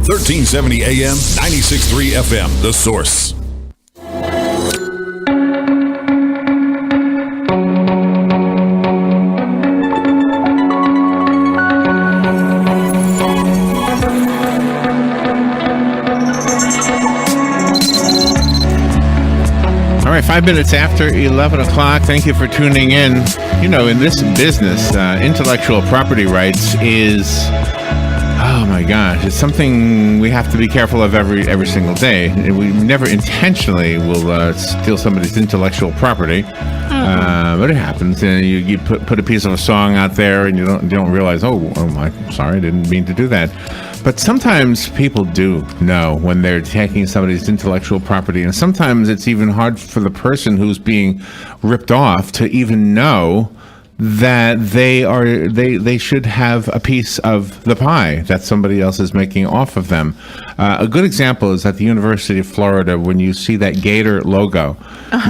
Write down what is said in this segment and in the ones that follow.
1370 AM, 96.3 FM, The Source. All right, 5 minutes after 11 o'clock. Thank you for tuning in. You know, in this business, intellectual property rights is, oh my gosh, it's something we have to be careful of every single day. We never intentionally will steal somebody's intellectual property, but it happens. And you put a piece of a song out there, and you don't realize, oh my, sorry, I didn't mean to do that. But sometimes people do know when they're taking somebody's intellectual property, and sometimes it's even hard for the person who's being ripped off to even know that they should have a piece of the pie that somebody else is making off of them. A good example is at the University of Florida, when you see that Gator logo.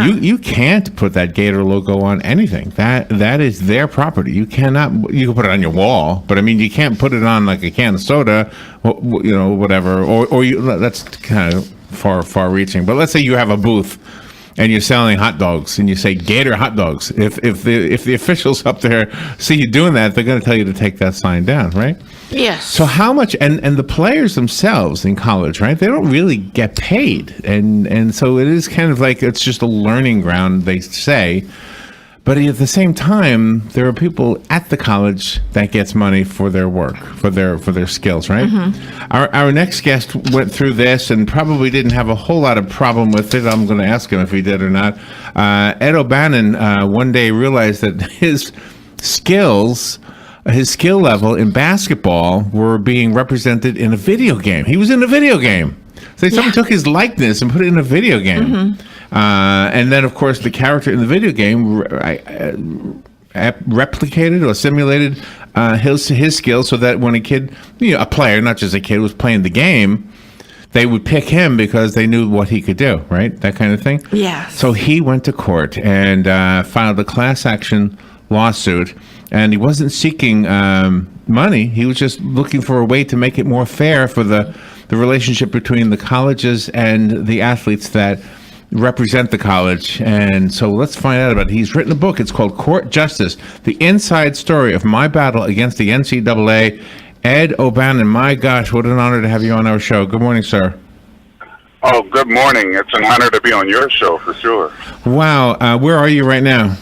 You can't put that Gator logo on anything. That is their property. You cannot. You can put it on your wall, but I mean, you can't put it on like a can of soda, whatever. Or that's kind of far reaching. But let's say you have a booth and you're selling hot dogs, and you say Gator hot dogs. If the officials up there see you doing that, they're going to tell you to take that sign down, right? Yes. So how much? And the players themselves in college, right? They don't really get paid, and so it is kind of like it's just a learning ground, they say. But at the same time, there are people at the college that gets money for their work, for their skills, right? Mm-hmm. Our next guest went through this and probably didn't have a whole lot of problem with it. I'm going to ask him if he did or not. Ed O'Bannon one day realized that his skill level in basketball were being represented in a video game. He was in a video game. So someone took his likeness and put it in a video game. Mm-hmm. And then, of course, the character in the video game replicated or simulated his skills, so that when a kid, a player, not just a kid, was playing the game, they would pick him because they knew what he could do, right? That kind of thing. Yeah. So he went to court and filed a class action lawsuit. And he wasn't seeking money. He was just looking for a way to make it more fair for the relationship between the colleges and the athletes that represent the college. And so let's find out about it. He's written a book. It's called Court Justice, The Inside Story of My Battle Against the NCAA. Ed O'Bannon, my gosh, what an honor to have you on our show. Good morning, sir. Oh, good morning. It's an honor to be on your show, for sure. Wow. Where are you right now?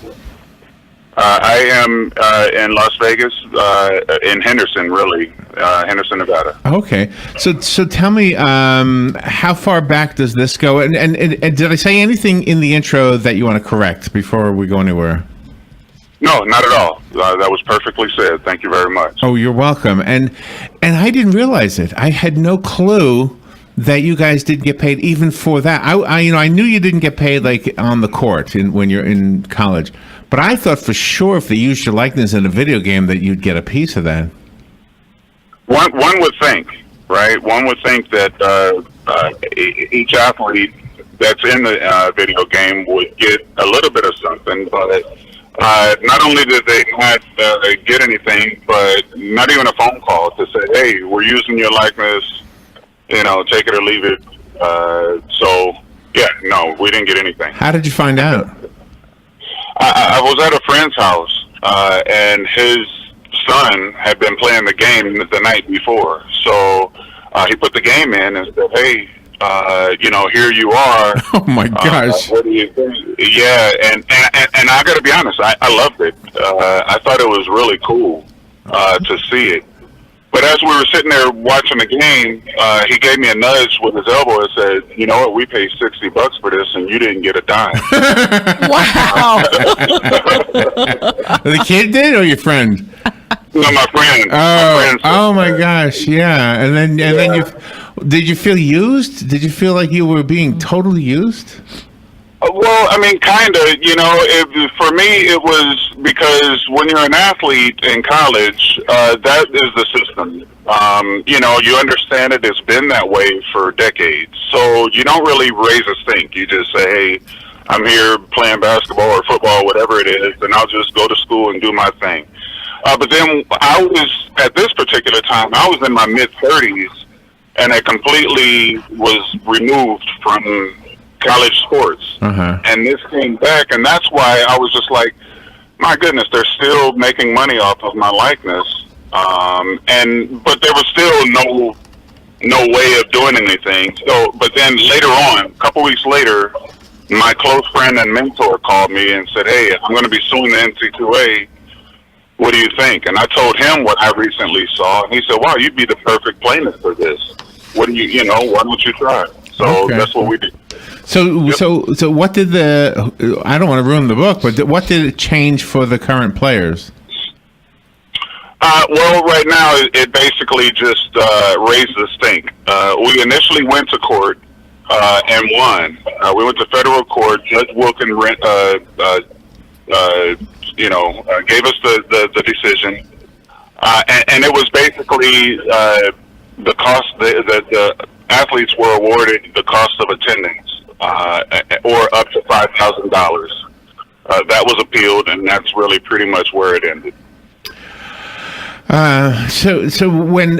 I am in Las Vegas, in Henderson, Henderson, Nevada. Okay, so tell me, how far back does this go? And did I say anything in the intro that you want to correct before we go anywhere? No, not at all. That was perfectly said. Thank you very much. Oh, you're welcome. And I didn't realize it. I had no clue that you guys did get paid even for that. I knew you didn't get paid like on the court when you're in college. But I thought for sure if they used your likeness in a video game that you'd get a piece of that. One would think, right? One would think that each athlete that's in the video game would get a little bit of something. But not only did they not get anything, but not even a phone call to say, hey, we're using your likeness, take it or leave it. So, yeah, no, we didn't get anything. How did you find out? I was at a friend's house, and his son had been playing the game the night before. So he put the game in and said, hey, here you are. Oh, my gosh. What do you think? Yeah, and I got to be honest, I loved it. I thought it was really cool to see it. But as we were sitting there watching the game, he gave me a nudge with his elbow and said, you know what, we paid $60 for this and you didn't get a dime. Wow. The kid did or your friend? No, my friend. Oh my gosh, yeah. And then did you feel used? Did you feel like you were being totally used? Well, I mean, kind of, for me, it was because when you're an athlete in college, that is the system. You understand it. It's been that way for decades. So you don't really raise a stink. You just say, hey, I'm here playing basketball or football, whatever it is, and I'll just go to school and do my thing. But then at this particular time, I was in my mid-30s, and it completely was removed from college sports. And this came back, and that's why I was just like, my goodness, they're still making money off of my likeness. But there was still no way of doing anything. So, but then later on, a couple weeks later, my close friend and mentor called me and said, "Hey, I'm going to be suing the NC2A. What do you think?" And I told him what I recently saw, and he said, "Wow, you'd be the perfect plaintiff for this. What do why don't you try?" So that's what we did. So what did I don't want to ruin the book, but what did it change for the current players? Well, right now, it basically just raised the stink. We initially went to court and won. We went to federal court. Judge Wilkin gave us the decision. And it was basically the cost, the athletes were awarded the cost of attendance, or up to $5,000. That was appealed, and that's really pretty much where it ended. So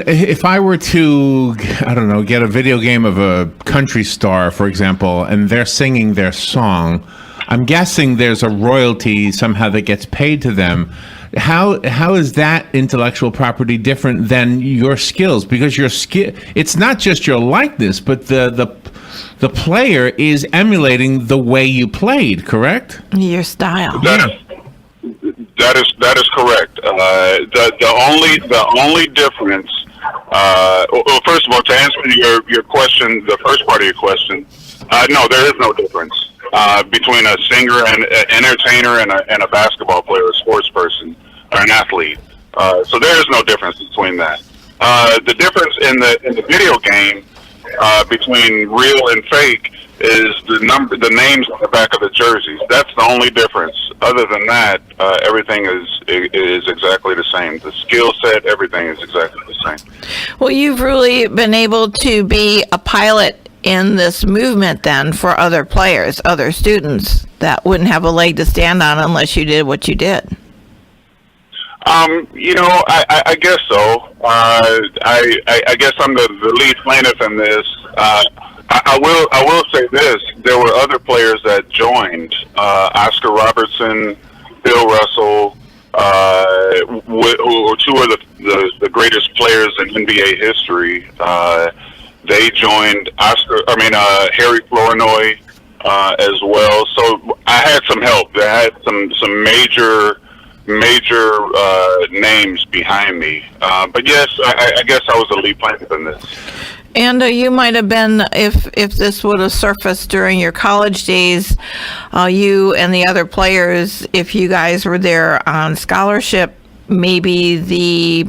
if I were to, I don't know, get a video game of a country star, for example, and they're singing their song, I'm guessing there's a royalty somehow that gets paid to them. How is that intellectual property different than your skills? Because your skill, it's not just your likeness, but the player is emulating the way you played, correct? Your style. That is correct. The only difference. Well, first of all, to answer your question, the first part of your question, no, there is no difference between a singer and an entertainer and a basketball player, a sports person, or an athlete. So there is no difference between that. The difference in the video game between real and fake is the names on the back of the jerseys. That's the only difference. Other than that, everything is exactly the same. The skill set, everything is exactly the same. Well, you've really been able to be a pilot in this movement then for other players, other students that wouldn't have a leg to stand on unless you did what you did. I guess so. I guess I'm the lead plaintiff in this. I will say this: there were other players that joined. Oscar Robertson, Bill Russell, who are two of the greatest players in NBA history. They joined Harry Flournoy as well. So I had some help. I had some major names behind me. But yes, I guess I was the lead plaintiff in this. And you might have been, if this would have surfaced during your college days, you and the other players, if you guys were there on scholarship, maybe the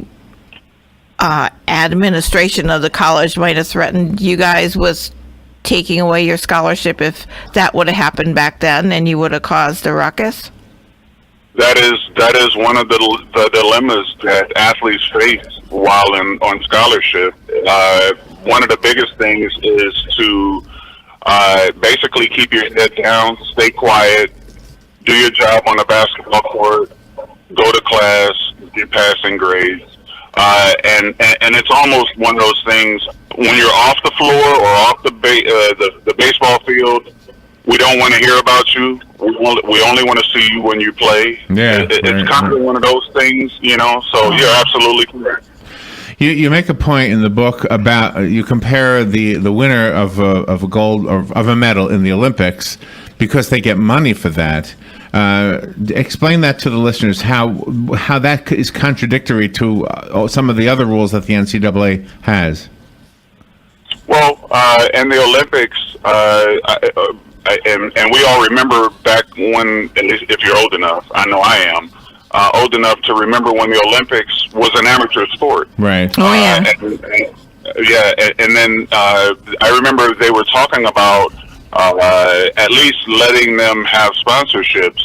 administration of the college might have threatened you guys with taking away your scholarship if that would have happened back then and you would have caused a ruckus? That is one of the dilemmas that athletes face while on scholarship. One of the biggest things is to basically keep your head down, stay quiet, do your job on the basketball court, go to class, get passing grades, and it's almost one of those things when you're off the floor or off the baseball field. We don't want to hear about you. We only want to see you when you play. Yeah, it's kind of one of those things, So you're absolutely correct. You make a point in the book about you compare the winner of a gold or of a medal in the Olympics because they get money for that. Explain that to the listeners how that is contradictory to some of the other rules that the NCAA has. Well, in the Olympics, and we all remember back when, at least if you're old enough, I know I am. Old enough to remember when the Olympics was an amateur sport. Right. Oh, yeah. And then I remember they were talking about at least letting them have sponsorships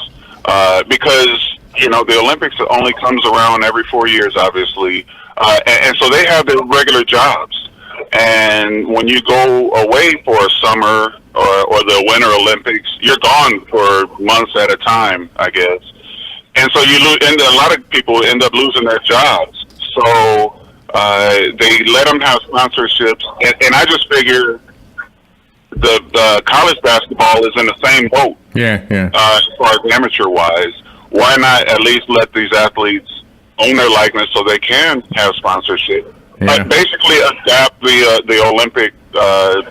because, the Olympics only comes around every 4 years, obviously. And so they have their regular jobs. And when you go away for a summer or the Winter Olympics, you're gone for months at a time, I guess. And so a lot of people end up losing their jobs. So They let them have sponsorships, and I just figure the college basketball is in the same boat. Yeah, yeah. As far as amateur-wise, why not at least let these athletes own their likeness so they can have sponsorship? Yeah. Basically, adapt the Olympic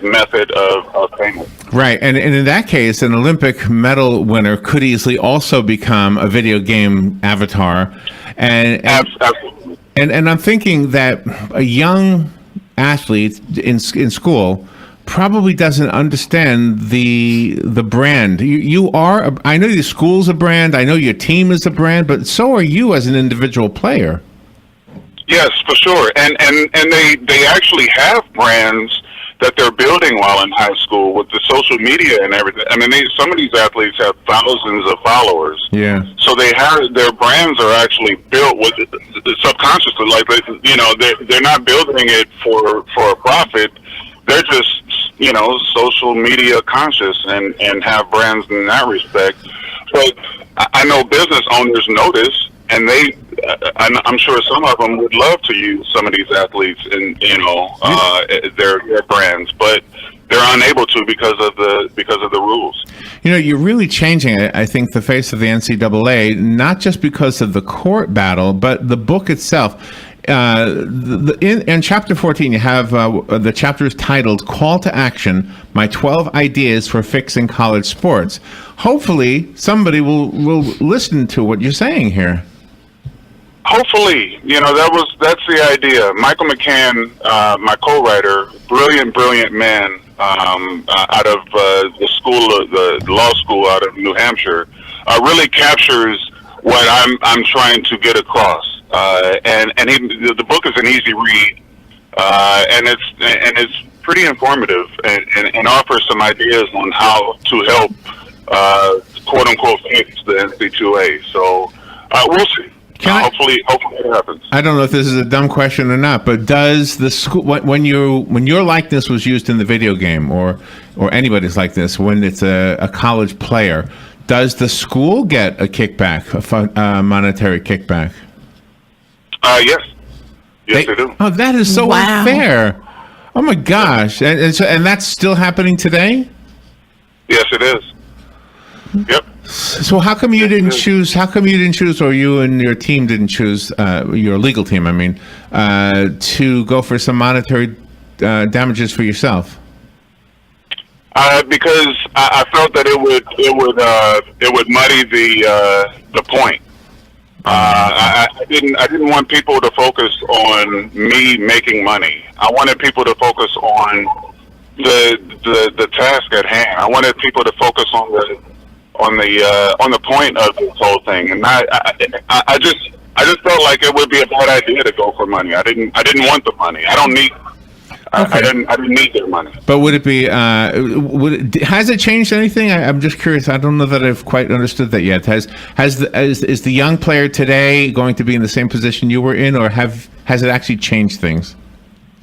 method of payment. Right, and in that case, an Olympic medal winner could easily also become a video game avatar, and Absolutely. and I'm thinking that a young athlete in school probably doesn't understand the brand. You are. I know your school's a brand. I know your team is a brand, but so are you as an individual player. Yes, for sure, and they actually have brands that they're building while in high school with the social media and everything. I mean, some of these athletes have thousands of followers. Yeah. So they have their brands are actually built with subconsciously. Like, you know, they're not building it for a profit. They're just, you know, social media conscious and have brands in that respect. But I know business owners notice, and I'm sure some of them would love to use some of these athletes in, you know, their brands, but they're unable to because of the rules. You know, you're really changing, I think, the face of the NCAA, not just because of the court battle, but the book itself. In chapter 14, you have the chapter is titled "Call to Action: My 12 Ideas for Fixing College Sports." Hopefully, somebody will listen to what you're saying here. Hopefully, you know, that's the idea. Michael McCann, my co-writer, brilliant man, out of the law school out of New Hampshire, really captures what I'm trying to get across. And the book is an easy read, and it's pretty informative and offers some ideas on how to help, quote unquote, fix the NC2A. So we'll see. Hopefully it happens. I don't know if this is a dumb question or not, but does the school, when your likeness was used in the video game, or anybody's like this, when it's a college player, does the school get a kickback, a monetary kickback? Yes, they do. Oh, that is so unfair. Oh my gosh, and that's still happening today? Yes, it is. Yep. So how come you didn't choose? How come you didn't choose, or you and your team didn't choose, your legal team, I mean, to go for some monetary damages for yourself? Because I felt that it would muddy the point. I didn't want people to focus on me making money. I wanted people to focus on the task at hand. I wanted people to focus on the point of this whole thing, and I just felt like it would be a bad idea to go for money. I didn't want the money. I don't need. Okay. I didn't need their money. But would it be? Has it changed anything? I'm just curious. I don't know that I've quite understood that yet. Is the young player today going to be in the same position you were in, or has it actually changed things?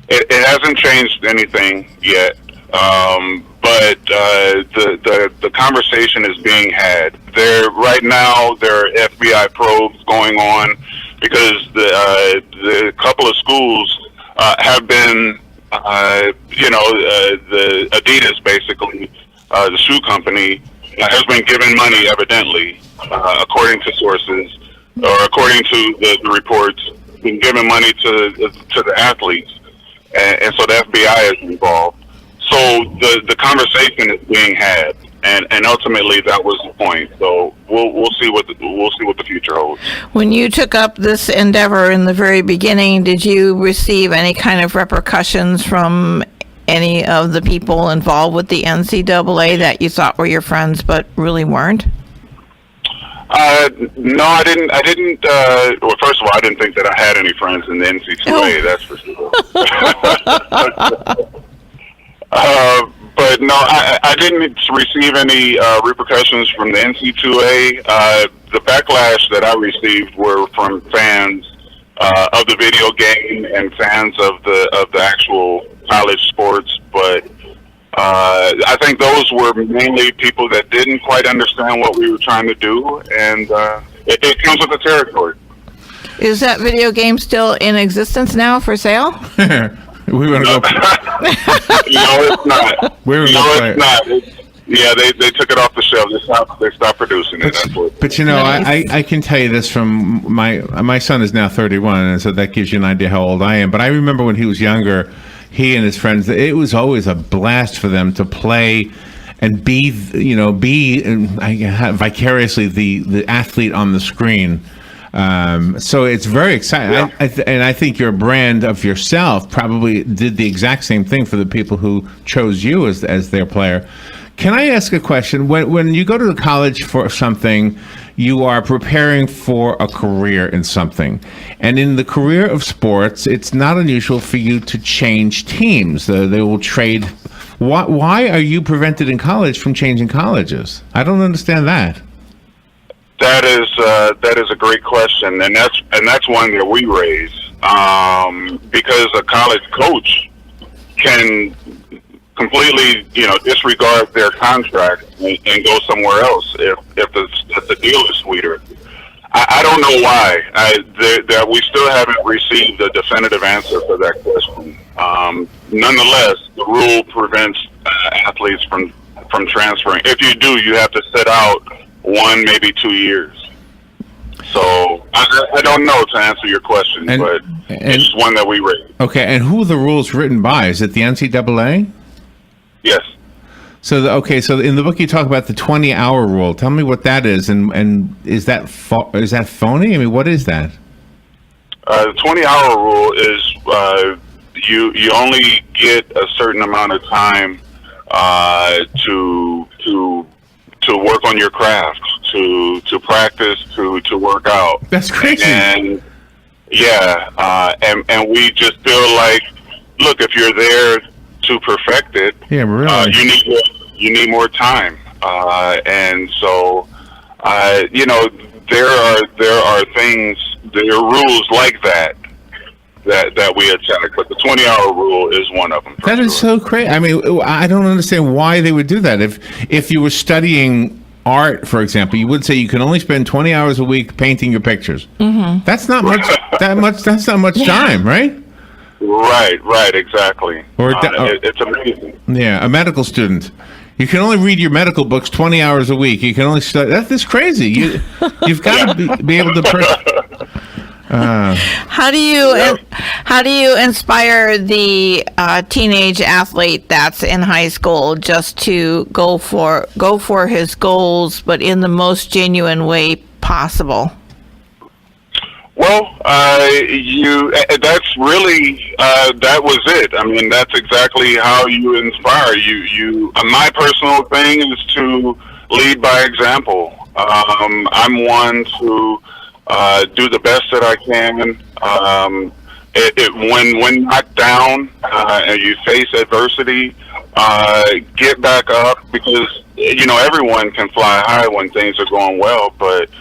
It hasn't changed anything yet. But the conversation is being had. Right now there are FBI probes going on because the couple of schools have been, the Adidas, basically, the shoe company, has been given money, evidently, according to sources, or according to the reports, been given money to the athletes, and so the FBI is involved. So the conversation is being had, and ultimately that was the point. So we'll see what the future holds. When you took up this endeavor in the very beginning, did you receive any kind of repercussions from any of the people involved with the NCAA that you thought were your friends but really weren't? No, I didn't. Well, first of all, I didn't think that I had any friends in the NC2A. That's for sure. But no, I didn't receive any repercussions from the NC2A. The backlash that I received were from fans of the video game and fans of the actual college sports. But I think those were mainly people that didn't quite understand what we were trying to do, and it comes with the territory. Is that video game still in existence now for sale? We want to go. No, it's not. We were No, gonna play it's not. Yeah, they took it off the shelf. They stopped producing it. That's what. But you know, I can tell you this from my son is now 31, and so that gives you an idea how old I am. But I remember when he was younger, he and his friends, it was always a blast for them to play and be vicariously the athlete on the screen. So it's very exciting. Yeah. And I think your brand of yourself probably did the exact same thing for the people who chose you as their player. Can I ask a question? When you go to college for something, you are preparing for a career in something. And in the career of sports, it's not unusual for you to change teams. They will trade. Why are you prevented in college from changing colleges? I don't understand that. That is a great question, and that's one that we raise because a college coach can completely, disregard their contract and go somewhere else if the deal is sweeter. I don't know why. That we still haven't received a definitive answer for that question. Nonetheless, the rule prevents athletes from transferring. If you do, you have to sit out 1, maybe 2 years. So I don't know to answer your question, but it's one that we raise. Okay, and who are the rules written by? Is it the NCAA? Yes. So so in the book you talk about the 20-hour rule. Tell me what that is, and is that phony? I mean, what is that? The 20-hour rule is you only get a certain amount of time to work on your craft, to practice, to work out. That's crazy. And and we just feel like, look, if you're there to perfect it, really, you need more time, and so there are things, there are rules like that we attack, but the 20-hour rule is one of them. That is so crazy. I mean, I don't understand why they would do that. If you were studying art, for example, you would say you can only spend 20 hours a week painting your pictures. Mm-hmm. That's not much. That's not much time, right? Right, exactly. It's amazing. Yeah, a medical student. You can only read your medical books 20 hours a week. You can only study. That's crazy. You've got to be able to. How do you inspire the teenage athlete that's in high school just to go for his goals, but in the most genuine way possible? Well, that's really, that was it. I mean, that's exactly how you inspire. My personal thing is to lead by example. I'm one to do the best that I can. When knocked down and you face adversity, get back up, because everyone can fly high when things are going well, but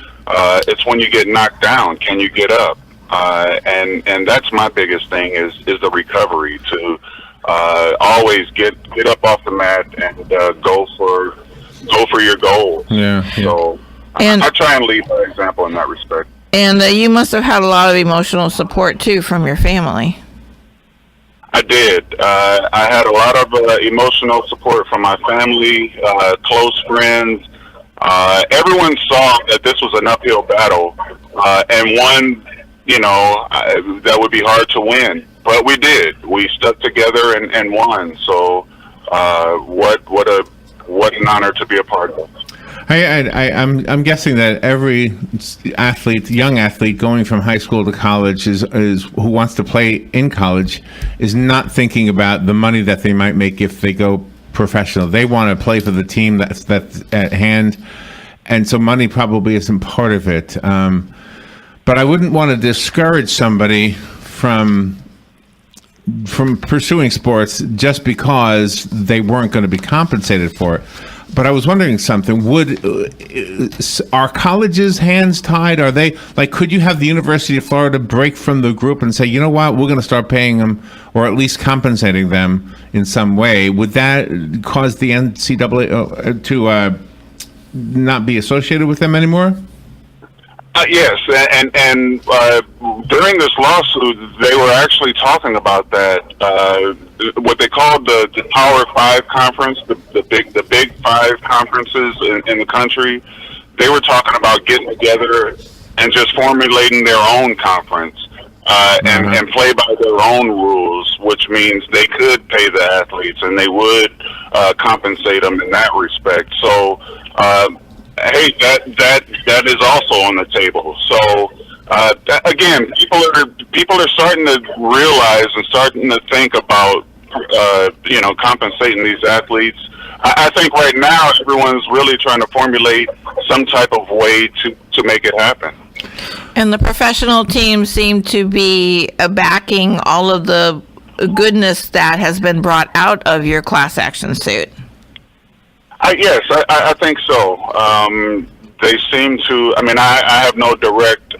it's when you get knocked down, can you get up? And that's my biggest thing is the recovery, to always get up off the mat and go for your goals. Yeah. So I try and lead by example in that respect. And you must have had a lot of emotional support too from your family. I did. I had a lot of emotional support from my family, close friends. Everyone saw that this was an uphill battle, and one, that would be hard to win. But we did. We stuck together and won. So, what an honor to be a part of. I'm guessing that every young athlete going from high school to college is who wants to play in college is not thinking about the money that they might make if they go professional. They want to play for the team that's at hand, and so money probably isn't part of it. But I wouldn't want to discourage somebody from pursuing sports just because they weren't going to be compensated for it. But I was wondering something. Are colleges' hands tied? Are they, like, could you have the University of Florida break from the group and say, you know what, we're going to start paying them, or at least compensating them in some way? Would that cause the NCAA to not be associated with them anymore? Yes, and during this lawsuit, they were actually talking about that. What they called the Power Five conference, the big five conferences in the country. They were talking about getting together and just formulating their own conference and play by their own rules, which means they could pay the athletes and they would compensate them in that respect. So. Hey, that is also on the table. So again, people are starting to realize and starting to think about compensating these athletes. I think right now everyone's really trying to formulate some type of way to make it happen. And the professional teams seem to be backing all of the goodness that has been brought out of your class action suit. Yes, I think so. They seem to. I mean, I have no direct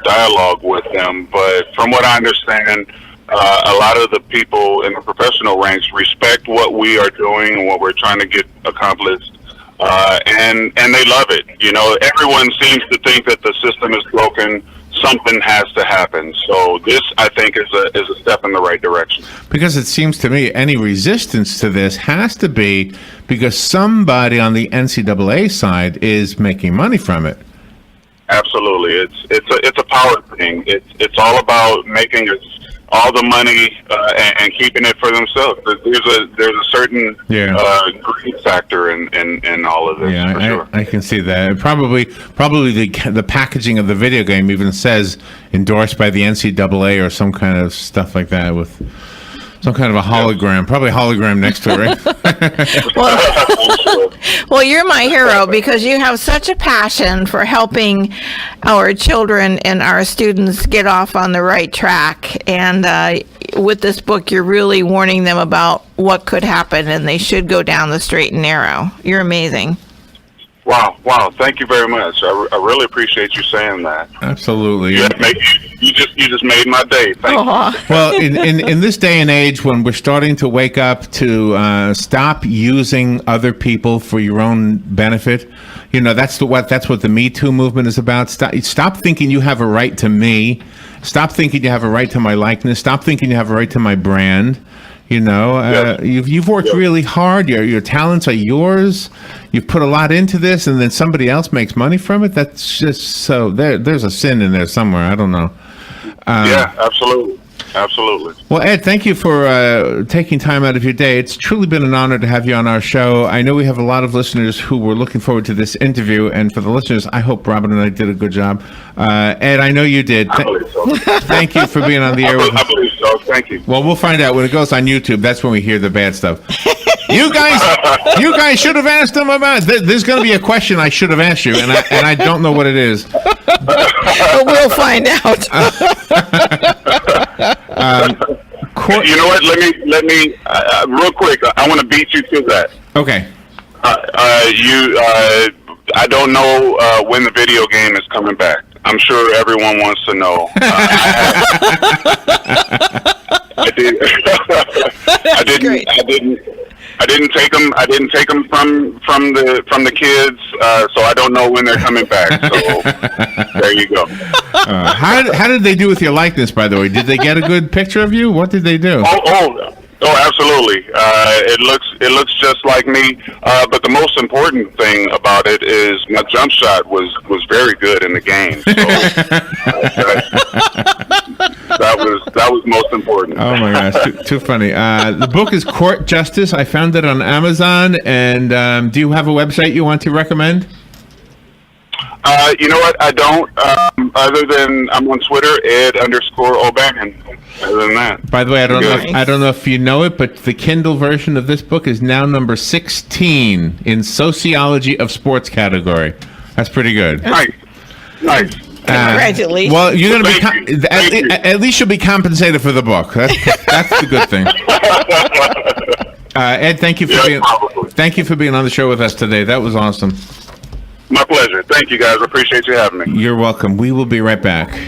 dialogue with them, but from what I understand, a lot of the people in the professional ranks respect what we are doing and what we're trying to get accomplished, and they love it. You know, everyone seems to think that the system is broken. Something has to happen. So this, I think, is a step in the right direction. Because it seems to me any resistance to this has to be because somebody on the NCAA side is making money from it. Absolutely, it's a power thing. It's all about making all the money and keeping it for themselves. There's a certain greed factor in all of this. Yeah, for sure. I can see that. Probably the packaging of the video game even says endorsed by the NCAA or some kind of stuff like that with some kind of a hologram. Probably a hologram next to it, right? Well, you're my hero because you have such a passion for helping our children and our students get off on the right track. And with this book, you're really warning them about what could happen, and they should go down the straight and narrow. You're amazing. Wow! Thank you very much. I really appreciate you saying that. Absolutely. You just made my day. Thank you. Well, in this day and age, when we're starting to wake up to stop using other people for your own benefit, you know that's what the Me Too movement is about. Stop thinking you have a right to me. Stop thinking you have a right to my likeness. Stop thinking you have a right to my brand. You know, you've worked really hard. Your talents are yours. You've put a lot into this, and then somebody else makes money from it. That's just so there's a sin in there somewhere. I don't know. Yeah, absolutely. Well, Ed, thank you for taking time out of your day. It's truly been an honor to have you on our show. I know we have a lot of listeners who were looking forward to this interview, and for the listeners, I hope Robin and I did a good job. Ed, I know you did. I believe so. Thank you for being on the air with us. I believe so. Thank you. Well, we'll find out when it goes on YouTube. That's when we hear the bad stuff. You guys should have asked them about. There's going to be a question I should have asked you, and I don't know what it is. But we'll find out. You know what? Let me real quick. I want to beat you to that. Okay. I don't know when the video game is coming back. I'm sure everyone wants to know. I didn't take them. I didn't take them from the kids. So I don't know when they're coming back. So there you go. How did they do with your likeness, by the way? Did they get a good picture of you? What did they do? Oh, absolutely. It looks just like me. But the most important thing about it is my jump shot was very good in the game. So, that was most important. Oh my gosh, too funny. The book is Court Justice. I found it on Amazon. And do you have a website you want to recommend? You know what? I don't. Other than I'm on Twitter, Ed_O'Bannon. Other than that. By the way, I don't know if you know it, but the Kindle version of this book is now number 16 in Sociology of Sports category. That's pretty good. Nice. Congratulations. Well, you're going to be at least you'll be compensated for the book. That's the good thing. Ed, thank you for being on the show with us today. That was awesome. My pleasure. Thank you, guys. I appreciate you having me. You're welcome. We will be right back.